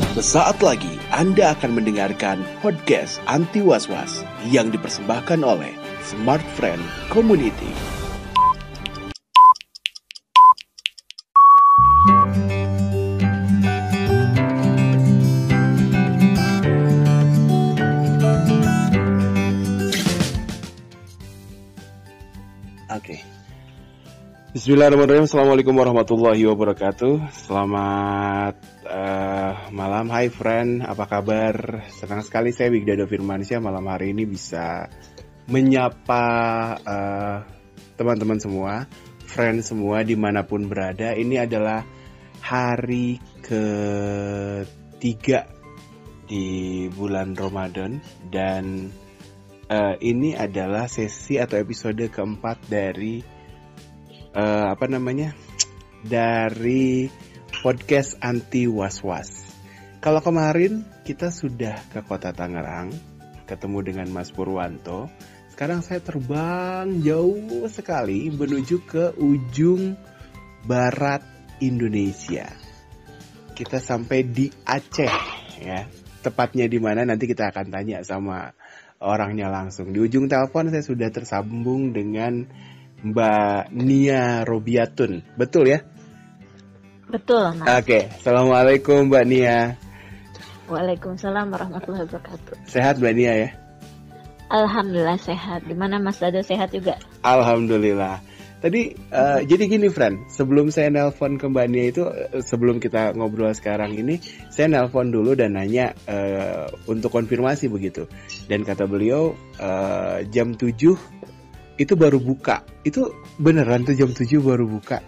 Sesaat lagi Anda akan mendengarkan podcast Anti Was-Was yang dipersembahkan oleh Smart Friend Community. Oke. Bismillahirrahmanirrahim. Assalamualaikum warahmatullahi wabarakatuh. Selamat malam. Hai friend, apa kabar? Senang sekali saya Wigdado Firmansyah malam hari ini bisa menyapa teman-teman semua, friend semua dimanapun berada. Ini adalah hari ketiga di bulan Ramadan dan ini adalah sesi atau episode keempat dari dari podcast Anti Was-Was. Kalau kemarin kita sudah ke kota Tangerang, ketemu dengan Mas Purwanto. Sekarang saya terbang jauh sekali menuju ke ujung barat Indonesia. Kita sampai di Aceh, ya. Tepatnya di mana nanti kita akan tanya sama orangnya langsung. Di ujung telepon saya sudah tersambung dengan Mbak Nia Robiatun. Betul ya? Betul, Mas. Oke. Assalamualaikum Mbak Nia. Waalaikumsalam warahmatullahi wabarakatuh. Sehat Mbak Nia ya? Alhamdulillah sehat. Gimana Mas Dado, sehat juga? Alhamdulillah. Tadi jadi gini friend, sebelum saya nelpon ke Mbak Nia itu, sebelum kita ngobrol sekarang ini, saya nelpon dulu dan nanya untuk konfirmasi begitu. Dan kata beliau jam 7 itu baru buka. Itu beneran tuh jam 7 baru buka?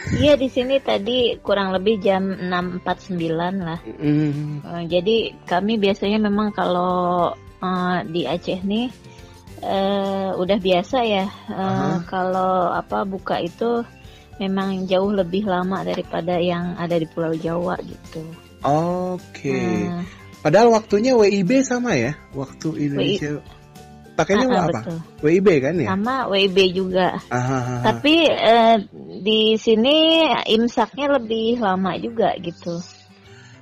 Iya, di sini tadi kurang lebih jam 6.49 lah. Jadi kami biasanya memang kalau di Aceh nih udah biasa ya. Kalau buka itu memang jauh lebih lama daripada yang ada di Pulau Jawa gitu. Oke. Padahal waktunya WIB sama ya? Waktu Indonesia. Pakainya apa? Betul. WIB kan ya? Sama WIB juga. Tapi di sini imsaknya lebih lama juga gitu.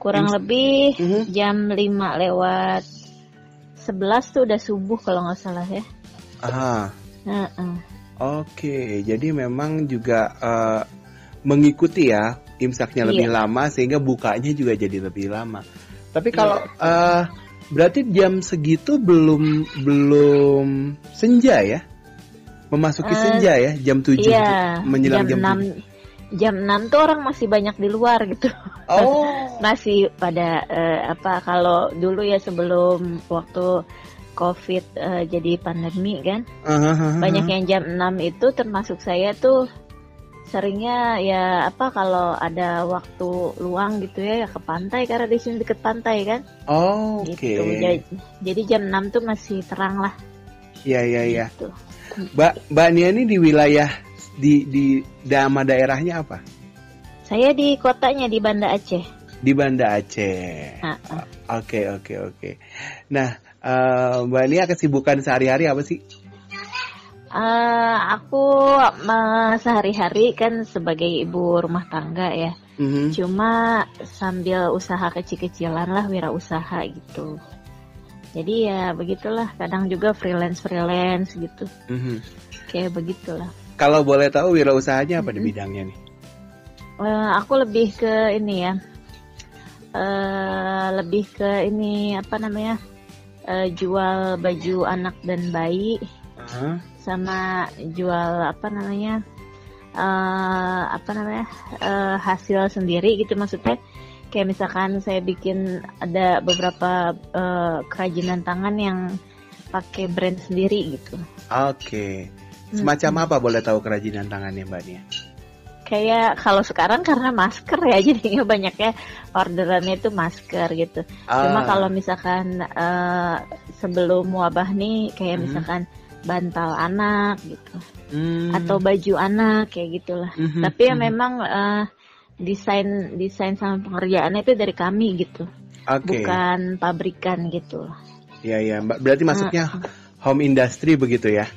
Kurang lebih jam 5:11 tuh udah subuh kalau nggak salah ya. Oke, jadi memang juga mengikuti ya imsaknya lebih lama sehingga bukanya juga jadi lebih lama. Tapi kalau berarti jam segitu belum senja ya? Memasuki senja ya, jam 7 menjelang jam 6. Jam 6 tuh orang masih banyak di luar gitu. Masih pada kalau dulu ya sebelum waktu Covid jadi pandemi kan. Banyak yang jam 6 itu termasuk saya tuh seringnya ya kalau ada waktu luang gitu ya ke pantai karena di sini deket pantai kan. Oke. Gitu. Jadi jam 6 tuh masih terang lah. Iya. Gitu. Mbak Nia ini di wilayah di nama daerahnya apa? Saya di kotanya di Banda Aceh. Di Banda Aceh. Oke. Nah, Mbak Nia kesibukan sehari-hari apa sih? Aku sehari-hari kan sebagai ibu rumah tangga ya. Cuma sambil usaha kecil-kecilan lah, wirausaha gitu. Jadi ya begitulah, kadang juga freelance gitu. Kayak begitulah. Kalau boleh tahu wirausahanya apa di bidangnya nih? Aku lebih ke ini ya. Jual baju anak dan bayi. Sama jual hasil sendiri gitu, maksudnya kayak misalkan saya bikin ada beberapa kerajinan tangan yang pakai brand sendiri gitu. Oke. Semacam apa boleh tahu kerajinan tangannya Mbak Nia? Kayak kalau sekarang karena masker ya, jadinya banyaknya orderannya itu masker gitu. Cuma kalau misalkan sebelum wabah nih kayak misalkan bantal anak gitu, atau baju anak kayak gitulah. Tapi ya memang desain sama pengerjaannya itu dari kami gitu, bukan pabrikan gitu. Iya Mbak, berarti masuknya home industry begitu ya?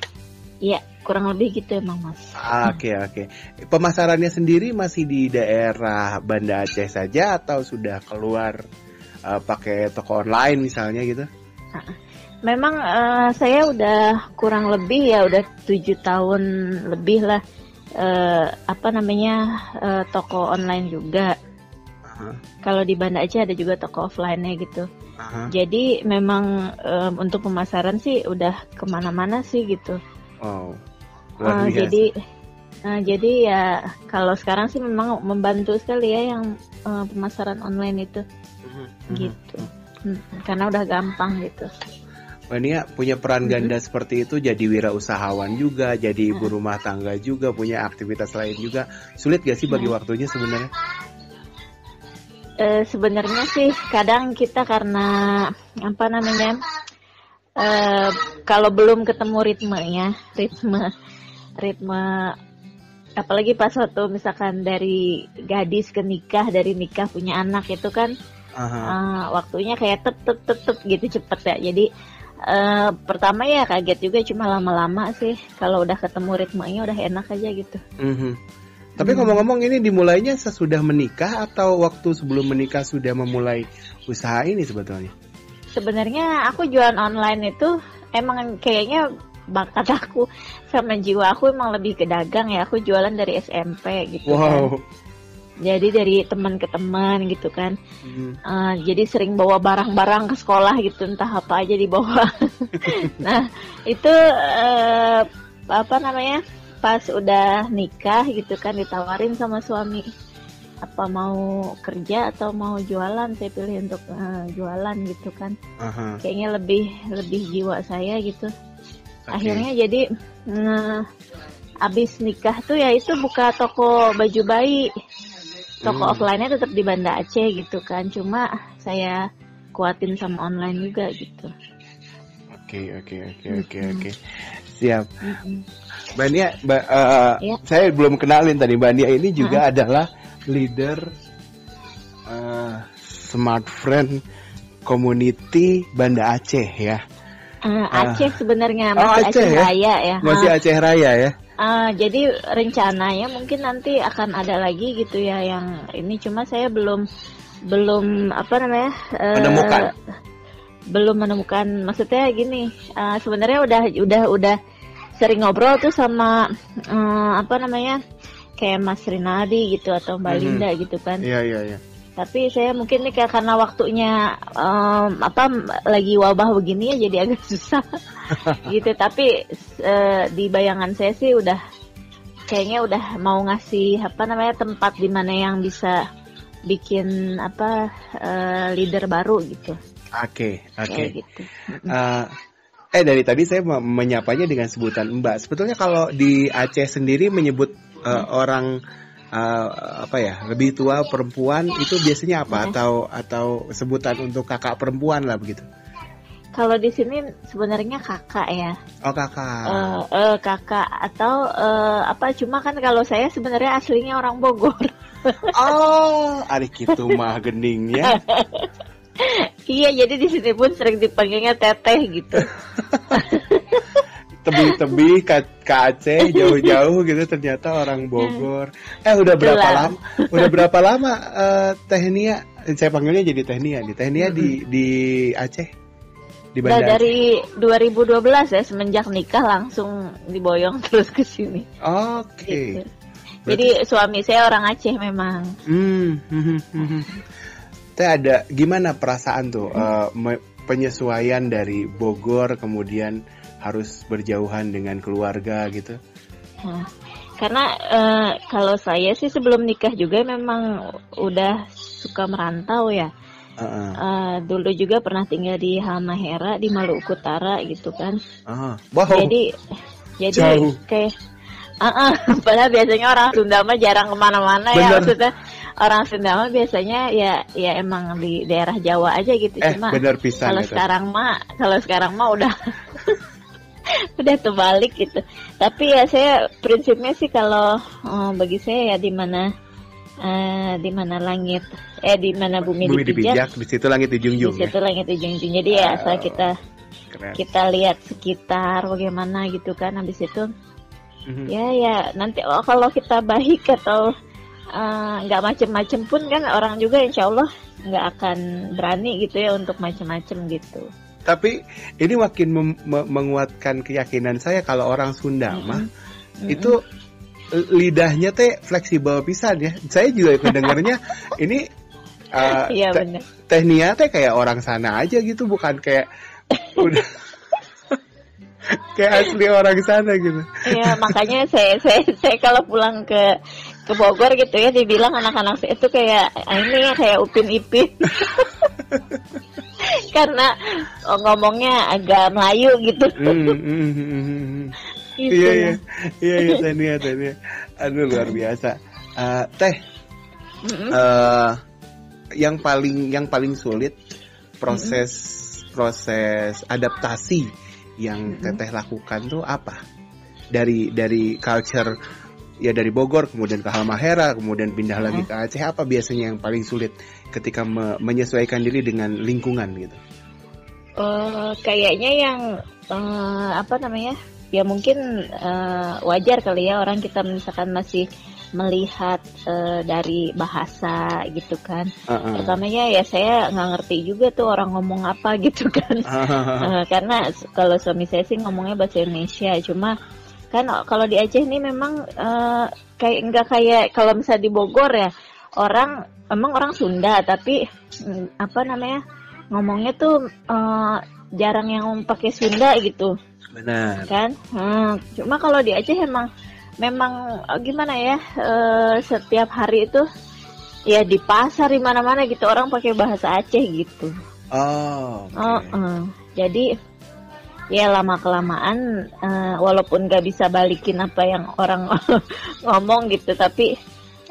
Iya, kurang lebih gitu emang Mas. Oke. Pemasarannya sendiri masih di daerah Banda Aceh saja atau sudah keluar pakai toko online misalnya gitu? Memang saya udah kurang lebih ya udah 7 tahun lebih lah toko online juga. Kalau di Banda Aceh ada juga toko offline-nya gitu. Jadi memang untuk pemasaran sih udah kemana-mana sih gitu. Wow. Jadi ya kalau sekarang sih memang membantu sekali ya yang pemasaran online itu, gitu. Karena udah gampang gitu. Mbak Nia punya peran ganda seperti itu, jadi wirausahawan juga, jadi ibu rumah tangga juga, punya aktivitas lain juga. Sulit gak sih bagi waktunya sebenarnya? Sebenarnya sih kadang kita karena kalau belum ketemu ritme apalagi pas waktu misalkan dari gadis ke nikah, dari nikah punya anak itu kan waktunya kayak tep gitu cepet ya. Jadi pertama ya kaget juga, cuma lama-lama sih kalau udah ketemu ritmenya udah enak aja gitu. Tapi ngomong-ngomong, ini dimulainya sesudah menikah atau waktu sebelum menikah sudah memulai usaha ini sebetulnya? Sebenarnya aku jualan online itu emang kayaknya bakat aku sama jiwa aku emang lebih ke dagang ya. Aku jualan dari SMP gitu. Wow. Kan. Jadi dari teman ke teman gitu kan. Jadi sering bawa barang-barang ke sekolah gitu, entah apa aja dibawa. Nah itu pas udah nikah gitu kan ditawarin sama suami apa mau kerja atau mau jualan. Saya pilih untuk jualan gitu kan. Kayaknya lebih jiwa saya gitu. Akhirnya jadi abis nikah tuh ya itu buka toko baju bayi. Toko offline-nya tetap di Banda Aceh gitu kan. Cuma saya kuatin sama online juga gitu. Oke. Siap. Mbak Nia, saya belum kenalin tadi. Mbak Nia ini juga adalah leader Smart Friend Community Banda Aceh ya. Aceh sebenarnya masih Aceh ya? Raya ya. Masih Aceh Raya ya. Jadi rencananya mungkin nanti akan ada lagi gitu ya yang ini, cuma saya belum menemukan. Belum menemukan, maksudnya gini, sebenarnya udah sering ngobrol tuh sama kayak Mas Rinaldi gitu atau Mbak Linda gitu kan. Iya. Tapi saya mungkin nih karena waktunya lagi wabah begini ya jadi agak susah gitu. Tapi di bayangan saya sih kayaknya udah mau ngasih tempat di mana yang bisa bikin leader baru gitu. Oke. Gitu. Dari tadi saya menyapanya dengan sebutan Mbak. Sebetulnya kalau di Aceh sendiri menyebut orang lebih tua perempuan itu biasanya apa? Atau sebutan untuk kakak perempuan lah begitu? Kalau di sini sebenarnya kakak ya. Oh kakak. Kakak atau cuma kan kalau saya sebenarnya aslinya orang Bogor. Oh, ari kitu mah geningnya. Iya, jadi di sini pun sering dipanggilnya teteh gitu. Tebih-tebih ke Aceh jauh-jauh gitu, ternyata orang Bogor. Udah berapa lama Teh Nia? Saya panggilnya jadi Teh Nia. Teh Nia di Aceh. Di Banda dari Aceh. 2012 ya, semenjak nikah langsung diboyong terus ke sini. Oke. Gitu. Jadi suami saya orang Aceh memang. Teh, ada gimana perasaan tuh penyesuaian dari Bogor kemudian harus berjauhan dengan keluarga gitu? Karena kalau saya sih sebelum nikah juga memang udah suka merantau ya. Dulu juga pernah tinggal di Halmahera di Maluku Utara gitu kan. Wow. Jadi jauh. Kayak padahal biasanya orang Sunda mah jarang kemana-mana. Bener. Ya maksudnya orang Sunda mah biasanya ya emang di daerah Jawa aja gitu. Cuma kalau sekarang mah udah udah terbalik gitu. Tapi ya saya prinsipnya sih kalau bagi saya ya di mana langit di mana bumi dipijak, di situ langit dijunjung. Di situ langit dijunjung. Jadi ya asal kita lihat sekitar bagaimana gitu kan, habis itu ya nanti kalau kita baik atau nggak macem-macem pun kan orang juga insya Allah nggak akan berani gitu ya untuk macem-macem gitu. Tapi ini makin menguatkan keyakinan saya kalau orang Sunda mah itu lidahnya teh fleksibel pisan ya. Saya juga kedengarnya ini iya benar. Tehnia teh kayak orang sana aja gitu, bukan kayak udah kayak asli orang sana gitu. Iya, makanya saya kalau pulang ke Bogor gitu ya, dibilang anak-anak saya itu kayak ini ya, kayak Upin Ipin. Karena ngomongnya agak Melayu gitu. Gitu. Iya, Tania. Aduh, luar biasa. Teh, yang paling sulit proses adaptasi yang Teteh lakukan tuh apa? Dari culture ya, dari Bogor kemudian ke Halmahera kemudian pindah lagi ke Aceh, apa biasanya yang paling sulit ketika menyesuaikan diri dengan lingkungan gitu? Kayaknya yang apa namanya? Ya mungkin wajar kali ya orang kita misalkan masih melihat dari bahasa gitu kan. Pertamanya ya saya nggak ngerti juga tuh orang ngomong apa gitu kan. Karena kalau suami saya sih ngomongnya bahasa Indonesia, cuma kan kalau di Aceh ini memang kayak nggak kayak kalau misalnya di Bogor ya, memang orang Sunda tapi apa namanya, ngomongnya tuh jarang yang pakai Sunda gitu. Benar. Kan? Cuma kalau di Aceh memang gimana ya, setiap hari itu ya di pasar di mana-mana gitu orang pakai bahasa Aceh gitu. Jadi ya lama-kelamaan walaupun gak bisa balikin apa yang orang ngomong gitu, tapi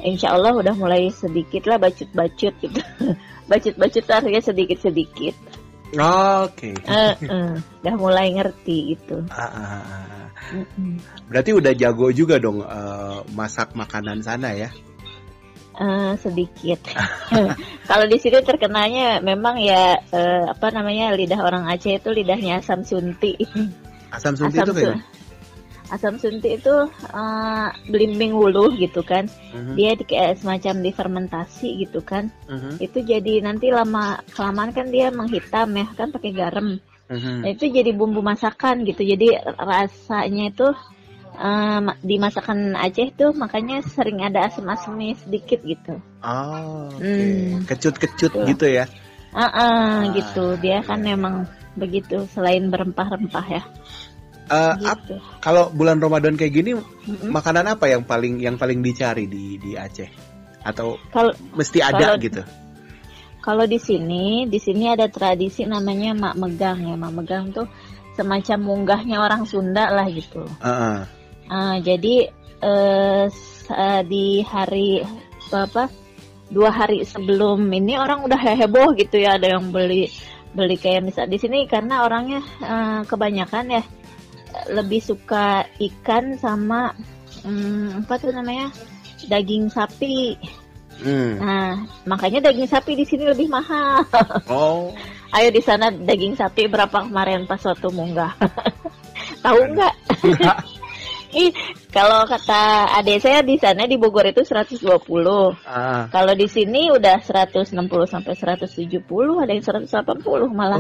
insya Allah udah mulai sedikit lah bacut-bacut gitu. Bacut-bacut artinya sedikit-sedikit. Udah mulai ngerti gitu. Berarti udah jago juga dong masak makanan sana ya? Sedikit. Kalau di sini terkenalnya memang ya apa namanya, lidah orang Aceh itu lidahnya asam sunti. Asam sunti itu kayak? Asam sunti itu belimbing wuluh gitu kan. Dia kayak semacam difermentasi gitu kan. Itu jadi nanti lama-kelamaan kan dia menghitam ya kan, pakai garam. Nah, itu jadi bumbu masakan gitu. Jadi rasanya itu di masakan Aceh tuh makanya sering ada asam-asamnya sedikit gitu. Kecut-kecut gitu ya. Gitu. Dia kan memang begitu, selain berempah-rempah ya. Gitu. Kalau bulan Ramadan kayak gini, makanan apa yang paling dicari di Aceh? Atau mesti ada gitu? Kalau di sini ada tradisi namanya Mak Megang ya. Mak Megang tuh semacam munggahnya orang Sunda lah gitu. Jadi di hari 2 hari sebelum ini orang udah heboh gitu ya, ada yang beli kayak misal di sini karena orangnya kebanyakan ya lebih suka ikan sama apa tuh namanya, daging sapi. Nah, makanya daging sapi di sini lebih mahal. Ayo di sana daging sapi berapa kemarin pas waktu munggah? Tahu nggak? Kalau kata adik saya di sana di Bogor itu 120. Kalau di sini udah 160 sampai 170, ada yang 180 malah.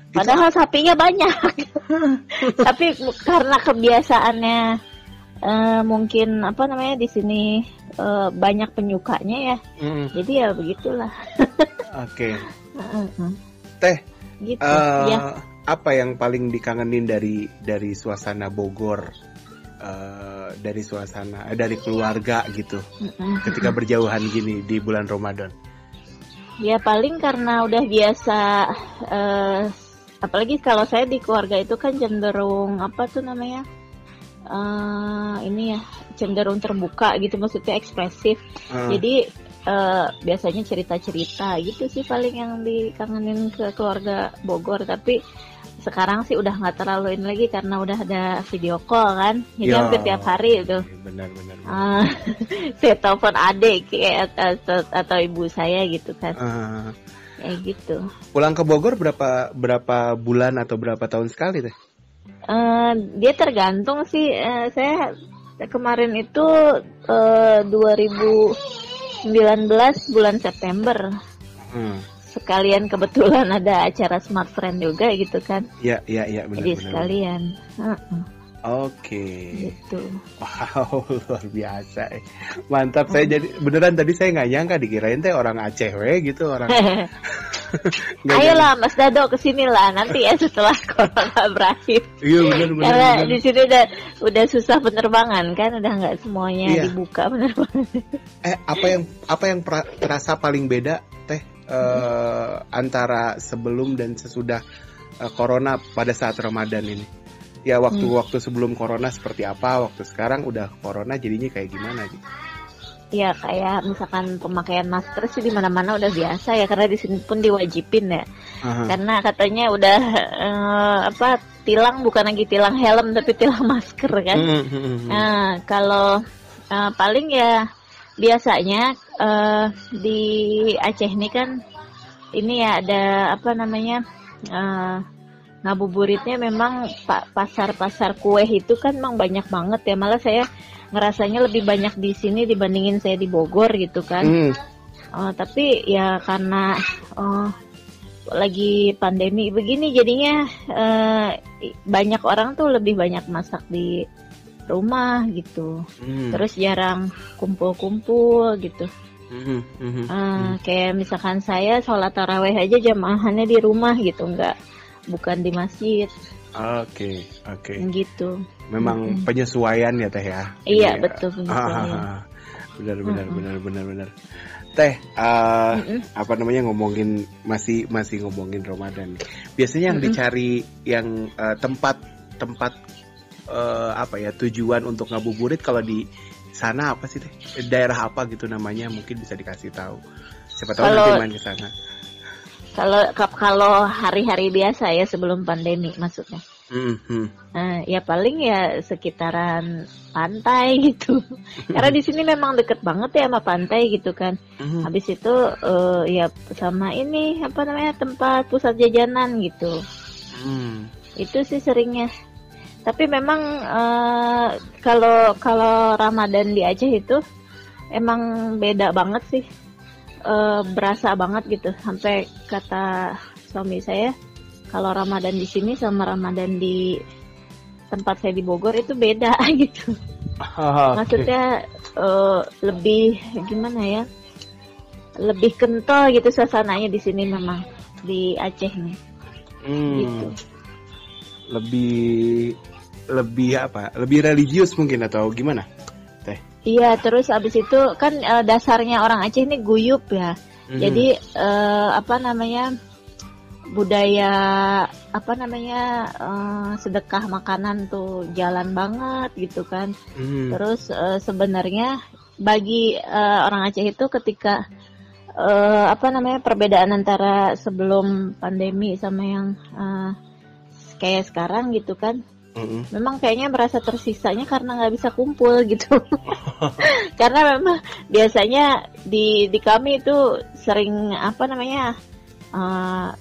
Padahal sapinya banyak. Tapi karena kebiasaannya mungkin apa namanya di sini banyak penyukanya ya. Jadi ya begitulah. Oke. Teh, gitu, ya. Apa yang paling dikangenin dari suasana Bogor, dari suasana dari keluarga gitu, ketika berjauhan gini di bulan Ramadan? Ya paling karena udah biasa, apalagi kalau saya di keluarga itu kan cenderung apa tuh namanya, ini ya cenderung terbuka gitu, maksudnya ekspresif. Jadi biasanya cerita-cerita gitu sih paling yang dikangenin ke keluarga Bogor. Tapi sekarang sih udah nggak terlalu ini lagi karena udah ada video call kan, jadi hampir tiap hari itu. Benar. Saya telepon adik atau ibu saya gitu kan. Kayak gitu. Pulang ke Bogor berapa bulan atau berapa tahun sekali teh? Dia tergantung sih. Saya Kemarin itu 2019 bulan September. Sekalian kebetulan ada acara Smart Friend juga gitu kan. Iya benar. Jadi sekalian. Oke. Gitu. Wow, luar biasa. Mantap. Saya jadi beneran tadi saya nggak nyangka dikirain teh orang Aceh gitu orang. Ayolah Mas Dado kesini lah nanti ya setelah corona berakhir. Iya benar. Karena di sini udah susah penerbangan kan, udah nggak semuanya dibuka penerbangan. Apa yang terasa paling beda teh antara sebelum dan sesudah corona pada saat Ramadan ini? Ya waktu sebelum corona seperti apa, waktu sekarang udah corona jadinya kayak gimana gitu? Ya kayak misalkan pemakaian masker sih di mana-mana udah biasa ya, karena di sini pun diwajibin ya. Karena katanya udah tilang bukan lagi tilang helm tapi tilang masker kan. Nah kalau paling ya biasanya di Aceh ini kan ini ya ada apa namanya ngabuburitnya memang pasar-pasar kue itu kan memang banyak banget ya, malah saya ngerasanya lebih banyak di sini dibandingin saya di Bogor gitu kan. Tapi ya karena lagi pandemi begini jadinya banyak orang tuh lebih banyak masak di rumah gitu. Terus jarang kumpul-kumpul gitu. Kayak misalkan saya sholat taraweh aja jamaahannya di rumah gitu, bukan di masjid. Oke. Gitu. Memang penyesuaian ya teh ya. Iya betul penyesuaian. Benar. Teh, apa namanya ngomongin masih ngomongin Ramadan. Biasanya yang dicari yang tempat tujuan untuk ngabuburit kalau di sana apa sih teh? Daerah apa gitu namanya, mungkin bisa dikasih tahu. Siapa tahu nanti main ke sana. Kalau hari-hari biasa ya sebelum pandemi maksudnya. Ya paling ya sekitaran pantai gitu. Karena di sini memang deket banget ya sama pantai gitu kan. Habis itu ya sama ini apa namanya tempat pusat jajanan gitu. Itu sih seringnya. Tapi memang kalau Ramadan di Aceh itu emang beda banget sih. Berasa banget gitu, sampai kata suami saya kalau Ramadan di sini sama Ramadan di tempat saya di Bogor itu beda gitu. Maksudnya lebih gimana ya, lebih kental gitu suasananya di sini memang di Aceh nih. Gitu. Lebih apa? Lebih religius mungkin atau gimana? Iya, terus abis itu kan dasarnya orang Aceh ini guyup ya. Jadi budaya sedekah makanan tuh jalan banget gitu kan. Terus sebenarnya bagi orang Aceh itu ketika perbedaan antara sebelum pandemi sama yang kayak sekarang gitu kan. Memang kayaknya merasa tersisanya karena nggak bisa kumpul gitu. Karena memang biasanya di kami itu sering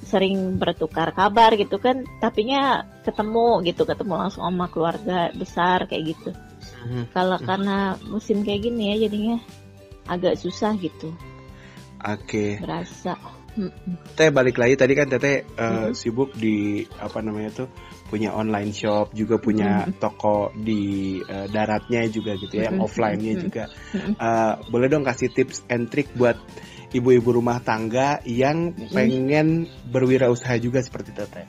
sering bertukar kabar gitu kan, tapinya ketemu langsung sama keluarga besar kayak gitu. Kalau karena musim kayak gini ya jadinya agak susah gitu. Berasa. Teh balik lagi tadi kan Teteh sibuk di punya online shop, juga punya toko di daratnya juga gitu ya, yang offline-nya juga. Boleh dong kasih tips and trick buat ibu-ibu rumah tangga yang pengen berwirausaha juga seperti Teteh.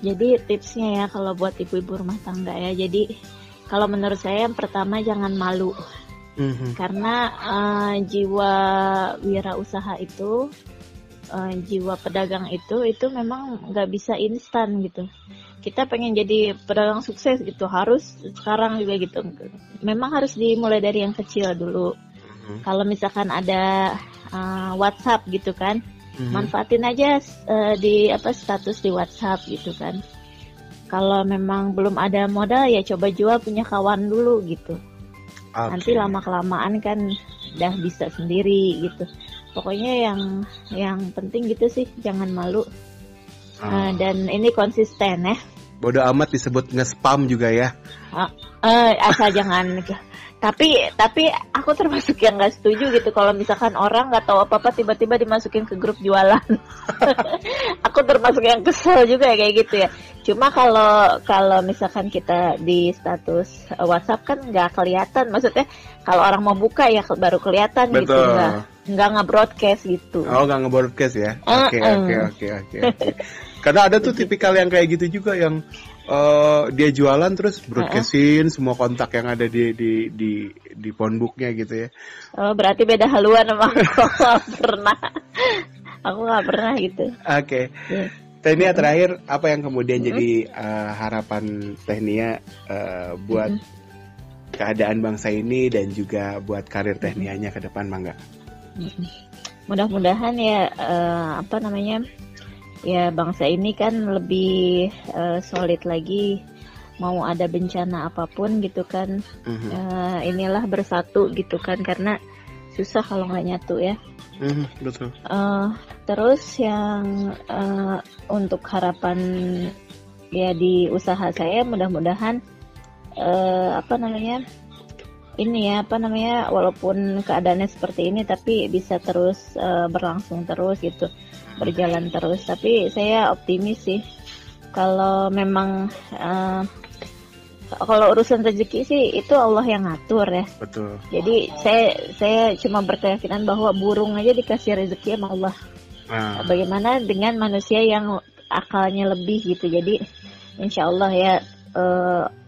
Jadi tipsnya ya kalau buat ibu-ibu rumah tangga ya, jadi kalau menurut saya yang pertama jangan malu. Karena jiwa wirausaha itu, jiwa pedagang itu memang nggak bisa instan gitu. Kita pengen jadi pedagang sukses gitu harus sekarang juga gitu. Memang harus dimulai dari yang kecil dulu. Kalau misalkan ada WhatsApp gitu kan, manfaatin aja di status di WhatsApp gitu kan. Kalau memang belum ada modal ya coba jual punya kawan dulu gitu. Nanti lama-kelamaan kan udah bisa sendiri gitu. Pokoknya yang penting gitu sih, jangan malu. Dan ini konsisten ya. bodo amat disebut nge-spam juga ya. Asal jangan. Tapi aku termasuk yang nggak setuju gitu kalau misalkan orang nggak tahu apa-apa tiba-tiba dimasukin ke grup jualan. Aku termasuk yang kesel juga kayak gitu ya. Cuma kalau misalkan kita di status WhatsApp kan nggak kelihatan, maksudnya kalau orang mau buka ya baru kelihatan. Betul. Gitu, nggak nge-broadcast gitu. Oh, nggak nge-broadcast ya? Oke. Karena ada tuh tipikal yang kayak gitu juga yang dia jualan terus broadcastin semua kontak yang ada di phonebooknya gitu ya. Oh, berarti beda haluan sama aku. Aku nggak pernah gitu. Oke. Yeah. Tehnia, terakhir apa yang kemudian jadi harapan Tehnia buat keadaan bangsa ini dan juga buat karir Tehnianya ke depan, Mangga? Mudah-mudahan ya ya bangsa ini kan lebih solid lagi, mau ada bencana apapun gitu kan. Inilah bersatu gitu kan, karena susah kalau nggak nyatu ya. Betul. Terus yang untuk harapan ya di usaha saya, mudah-mudahan walaupun keadaannya seperti ini tapi bisa terus berlangsung terus gitu, berjalan terus. Tapi saya optimis sih kalau memang kalau urusan rezeki sih itu Allah yang ngatur ya. Betul. Jadi saya cuma berkeyakinan bahwa burung aja dikasih rezeki sama Allah. Bagaimana dengan manusia yang akalnya lebih gitu. Jadi insya Allah ya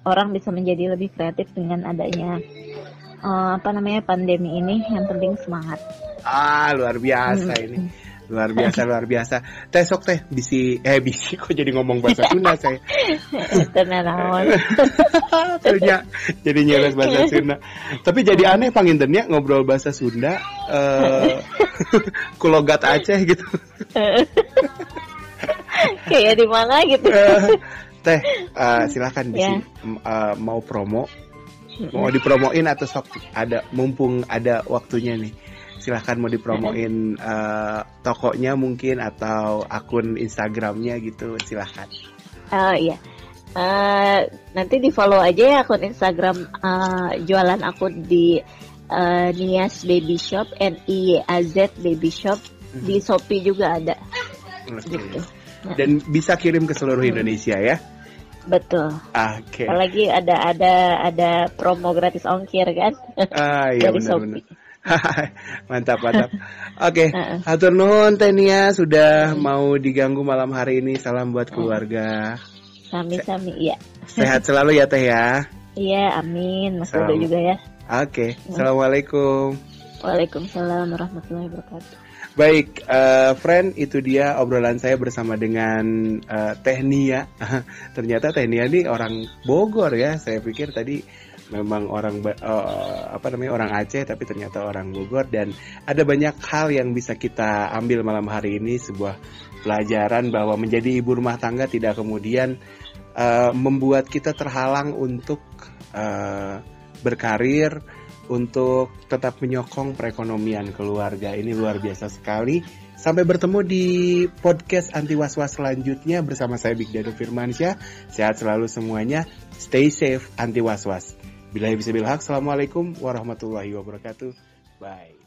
orang bisa menjadi lebih kreatif dengan adanya pandemi ini. Yang penting semangat. Luar biasa ini. Luar biasa. Teh sok teh bisi kok jadi ngomong bahasa Sunda saya. Ternyata jadi nyeles bahasa Sunda. Tapi jadi aneh pangintennya ngobrol bahasa Sunda kulogat Aceh gitu. Kayak di mana gitu. Teh silakan bisi mau promo. Mau dipromoin atau sok ada mumpung ada waktunya nih. Silahkan mau dipromoin tokonya mungkin atau akun Instagramnya gitu, silahkan. Iya. Nanti di follow aja ya akun Instagram jualan aku di Niaz Baby Shop, NIAZ Baby Shop. Di Shopee juga ada. Gitu. Dan bisa kirim ke seluruh Indonesia ya? Betul. Oke. Apalagi ada promo gratis ongkir kan? Iya benar. Mantap. Oke, hatur nuhun Tehnia sudah mau diganggu malam hari ini. Salam buat keluarga. Sami-sami ya. Sehat selalu ya Teh ya. Iya, amin. Mas Udo juga ya. Oke, Assalamualaikum. Waalaikumsalam warahmatullahi wabarakatuh. Baik, friend, itu dia obrolan saya bersama dengan Tehnia. Ternyata Tehnia ini orang Bogor ya. Saya pikir tadi memang orang orang Aceh, tapi ternyata orang Bogor. Dan ada banyak hal yang bisa kita ambil malam hari ini, sebuah pelajaran bahwa menjadi ibu rumah tangga tidak kemudian membuat kita terhalang untuk berkarir, untuk tetap menyokong perekonomian keluarga. Ini luar biasa sekali. Sampai bertemu di podcast Anti Was-Was selanjutnya bersama saya Big Dado Firmansyah. Sehat selalu semuanya. Stay safe, anti was-was. Billahi bisabil haq. Assalamualaikum warahmatullahi wabarakatuh. Bye.